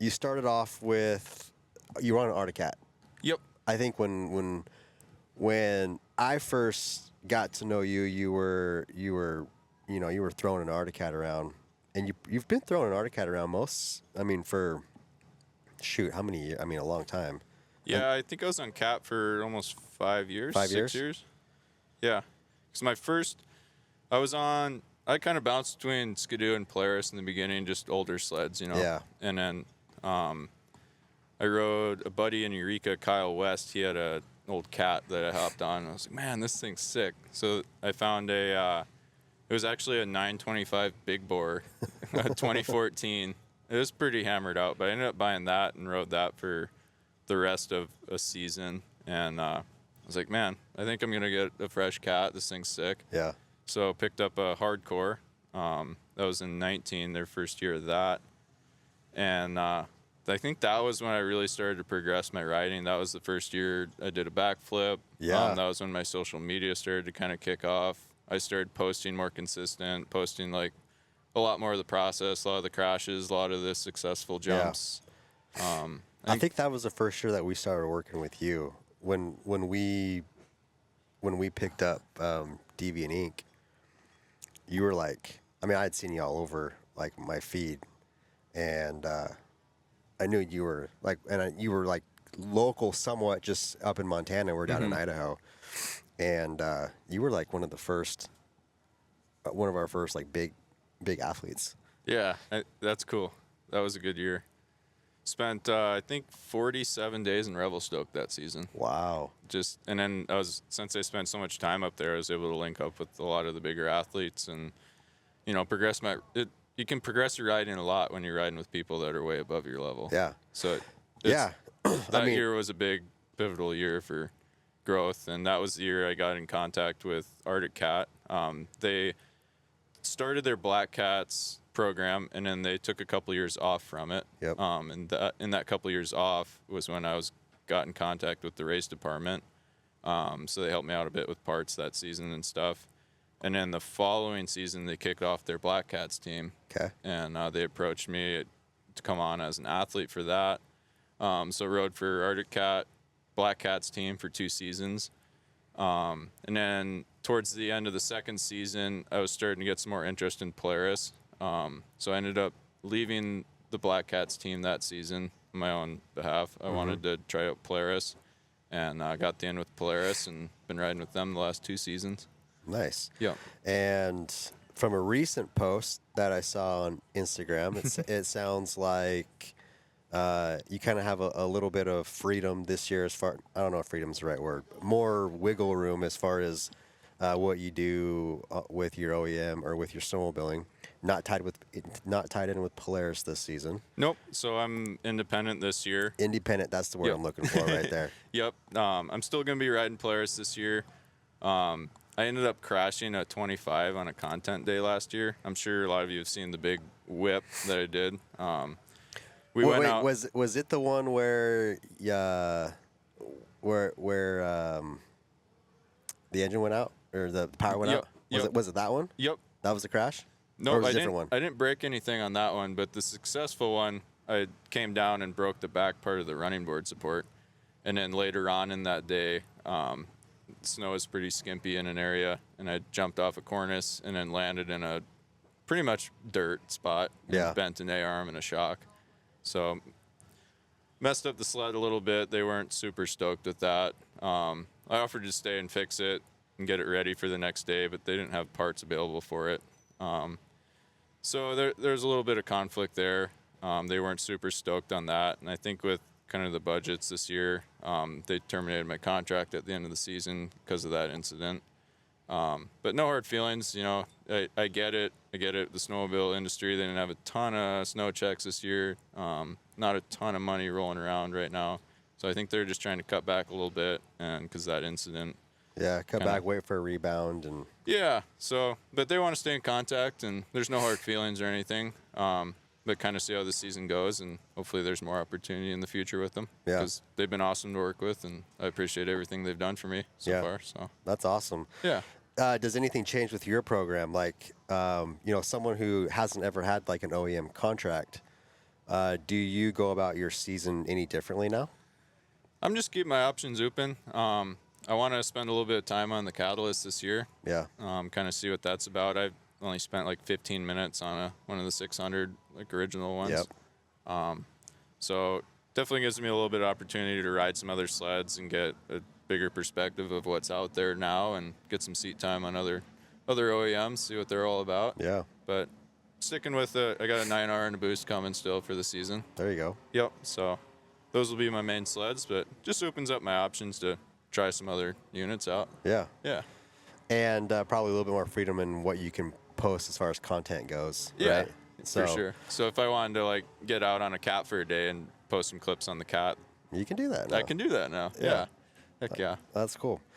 you started off with, you were on an Arctic Cat. Yep. I think when I first got to know you, you were throwing an Arctic Cat around, and you've been throwing an Arctic Cat around for how many years? I mean, a long time. Yeah, I think I was on Cat for almost 5 years. 5 6 years. Yeah. Because I kind of bounced between Skidoo and Polaris in the beginning, just older sleds, Yeah. And then I rode a buddy in Eureka, Kyle West. He had an old Cat that I hopped on, and I was like, man, this thing's sick. So I found it was actually a 925 Big Bore, 2014. It was pretty hammered out, but I ended up buying that and rode that for the rest of a season. And I was like, man, I think I'm going to get a fresh Cat. This thing's sick. Yeah. So picked up a hardcore. That was in 19, their first year of that. And I think that was when I really started to progress my riding. That was the first year I did a backflip. Yeah. That was when my social media started to kind of kick off. I started posting more consistent, posting like a lot more of the process, a lot of the crashes, a lot of the successful jumps. Yeah. I think that was the first year that we started working with you. When we picked up Deviant Inc., you were like, I mean, I had seen you all over like my feed, and I knew you were like, you were like local somewhat, just up in Montana. We're down in Idaho, and you were like one of our first like big athletes. Yeah, that's cool. That was a good year. Spent I think 47 days in Revelstoke that season. Wow. And then since I spent so much time up there, I was able to link up with a lot of the bigger athletes and progress you can progress your riding a lot when you're riding with people that are way above your level. Yeah. So that year was a big pivotal year for growth, and that was the year I got in contact with Arctic Cat. They started their Black Cats program, and then they took a couple years off from it. Yep. And in that couple years off was when I got in contact with the race department. So they helped me out a bit with parts that season and stuff. And then the following season, they kicked off their Black Cats team. Okay. And they approached me to come on as an athlete for that. So rode for Arctic Cat, Black Cats team for 2 seasons. And then towards the end of the second season, I was starting to get some more interest in Polaris. So I ended up leaving the Black Cats team that season on my own behalf. I wanted to try out Polaris, and I got the in with Polaris and been riding with them the last 2 seasons. Nice. Yeah. And from a recent post that I saw on Instagram, it sounds like you kind of have a little bit of freedom this year I don't know if freedom's the right word, more wiggle room as far as what you do with your OEM or with your snowmobiling. Not tied in with Polaris this season. Nope. So I'm independent this year. Independent, that's the word I'm looking for right there. Yep. I'm still going to be riding Polaris this year. I ended up crashing a 25 on a content day last year. I'm sure a lot of you have seen the big whip that I did. Went out. Was it the one where the engine went out or the power went out? Was it that one? Yep. That was the crash? No, I didn't break anything on that one, but the successful one, I came down and broke the back part of the running board support. And then later on in that day, snow was pretty skimpy in an area, and I jumped off a cornice and then landed in a pretty much dirt spot. Yeah. And bent an A-arm and a shock. So messed up the sled a little bit. They weren't super stoked with that. I offered to stay and fix it and get it ready for the next day, but they didn't have parts available for it. So there's a little bit of conflict there. They weren't super stoked on that. And I think with kind of the budgets this year, they terminated my contract at the end of the season because of that incident. But no hard feelings, I get it. The snowmobile industry, they didn't have a ton of snow checks this year. Not a ton of money rolling around right now. So I think they're just trying to cut back a little bit, and because that incident. Yeah, cut back, wait for a rebound. And yeah, but they want to stay in contact, and there's no hard feelings or anything. But kind of see how the season goes, and hopefully there's more opportunity in the future with them. Yeah. Because they've been awesome to work with, and I appreciate everything they've done for me so far. So that's awesome. Yeah. Does anything change with your program? Like, someone who hasn't ever had like an OEM contract, Do you go about your season any differently now? I'm just keeping my options open. I want to spend a little bit of time on the Catalyst this year. Yeah. Kind of see what that's about. I've only spent like 15 minutes on one of the 600 like original ones. Yep. So definitely gives me a little bit of opportunity to ride some other sleds and get a bigger perspective of what's out there now and get some seat time on other OEMs, see what they're all about. Yeah. But sticking with it, I got a 9R and a boost coming still for the season. There you go. Yep. So those will be my main sleds, but just opens up my options to try some other units out. Yeah. Yeah. And probably a little bit more freedom in what you can post as far as content goes. Yeah, right? for sure. So if I wanted to like get out on a cat for a day and post some clips on the cat, You can do that now. I can do that now. Yeah. Heck yeah. That's cool.